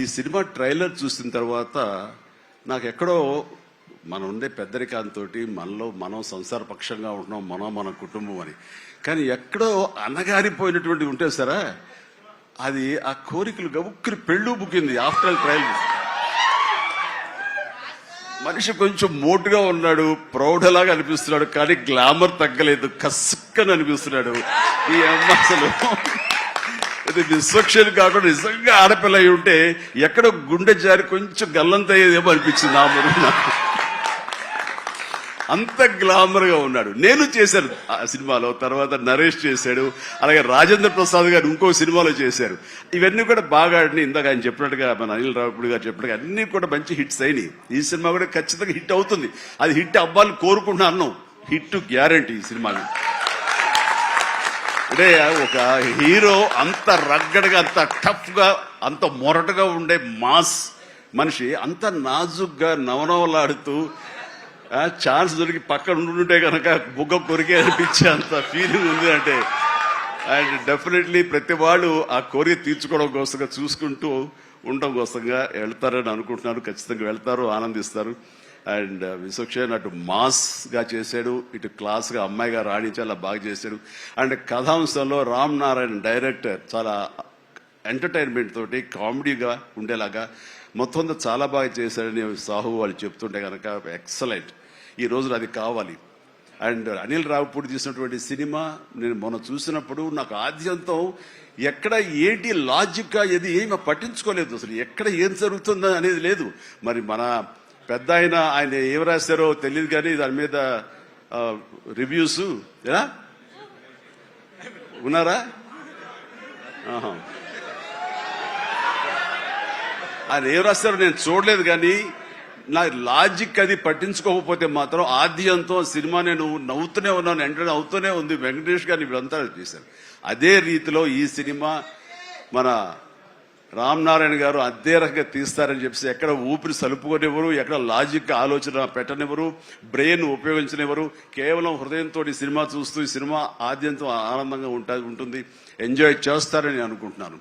ఈ cinema trailer చూసిన తర్వాత నాకు ఎక్కడో మనం ఉండే పెద్దరికాంతో మనలో మనం సంసార పక్షంగా ఉంటున్నాం, మన కుటుంబం అని. కానీ ఎక్కడో అన్నగారిపోయినటువంటి ఉంటే సరే అది ఆ కోరికలు గబుక్కుని పెళ్ళు బుక్కింది ఆఫ్టర్ ట్రైలర్. మనిషి కొంచెం మోటుగా ఉన్నాడు, ప్రౌఢలాగా అనిపిస్తున్నాడు, కానీ గ్లామర్ తగ్గలేదు, కసుక్కని అనిపిస్తున్నాడు. ఈ అమ్మ అసలు ఇది విశ్వక్షేణ కాకుండా నిజంగా ఆడపిల్ల అయి ఉంటే ఎక్కడో గుండె జారి కొంచెం గల్లంత అయ్యేదేమో అనిపించింది ఆ మురుగు నాకు. అంత గ్లామర్ గా ఉన్నాడు. నేను చేశాను ఆ సినిమాలో, తర్వాత నరేష్ చేశాడు, అలాగే రాజేంద్ర ప్రసాద్ గారు ఇంకో సినిమాలో చేశారు. ఇవన్నీ కూడా బాగా ఆడినాయి. ఇందాక ఆయన చెప్పినట్టుగా, మన అనిల్ రావిపూడి గారు చెప్పినట్టుగా అన్ని కూడా మంచి హిట్స్ అయినాయి. ఈ సినిమా కూడా ఖచ్చితంగా హిట్ అవుతుంది. అది హిట్ అవ్వాలని కోరుకుంటున్నాను. హిట్ గ్యారంటీ ఈ సినిమాని. అంటే ఒక హీరో అంత రగ్గడగా, అంత టఫ్ గా, అంత మొరటగా ఉండే మాస్ మనిషి అంత నాజుగ్గా నవనవలాడుతూ ఛాన్స్ దొరికి పక్కన ఉంటుంటే కనుక బుగ్గ కొరికే అనిపించే అంత ఫీలింగ్ ఉంది. అంటే అండ్ డెఫినెట్లీ ప్రతి వాళ్ళు ఆ కోరిక తీర్చుకోవడం కోసంగా, చూసుకుంటూ ఉండడం కోసంగా వెళ్తారని అనుకుంటున్నాను. ఖచ్చితంగా వెళ్తారు, ఆనందిస్తారు. అండ్ విశ్వక్షేణ్ అటు మాస్ గా చేశాడు, ఇటు క్లాస్ గా అమ్మాయిగా రాణించి అలా బాగా చేశాడు. అండ్ కథాంశంలో రామ్ నారాయణ డైరెక్టర్ చాలా ఎంటర్టైన్మెంట్ తోటి కామెడీగా ఉండేలాగా మొత్తం చాలా బాగా చేశాడని సాహు వాళ్ళు చెప్తుంటే కనుక ఎక్సలెంట్. ఈ రోజున అది కావాలి. అండ్ అనిల్ రావిపూడి తీసినటువంటి సినిమా నేను మొన్న చూసినప్పుడు నాకు ఆద్యంతం ఎక్కడ ఏంటి లాజిక్ గా ఏమి పట్టించుకోలేదు. అసలు ఎక్కడ ఏం జరుగుతుందో అనేది లేదు. మరి మన పెద్ద ఆయన ఏం రాశారో తెలియదు, కానీ దాని మీద రివ్యూస్ ఉన్నారా? ఆయన ఏం రాస్తారో నేను చూడలేదు, కానీ నా లాజిక్ అది పట్టించుకోకపోతే మాత్రం ఆద్యంతో సినిమా నేను నవ్వుతూనే ఉన్నాను, ఎంటర్ అవుతూనే ఉంది. వెంకటేష్ గారిని వీళ్ళంతా చేశారు. అదే రీతిలో ఈ సినిమా మన రామ్ నారాయణ గారు అదే రకంగా తీస్తారని చెప్పేసి ఎక్కడ ఊపిరి సలుపుకొనివ్వరు, ఎక్కడ లాజిక్ ఆలోచన పెట్టనివ్వరు, బ్రెయిన్ ఉపయోగించనివ్వరు. కేవలం హృదయంతో సినిమా చూస్తూ ఈ సినిమా ఆద్యంతో ఆనందంగా ఉంటుంది, ఎంజాయ్ చేస్తారని అనుకుంటున్నాను.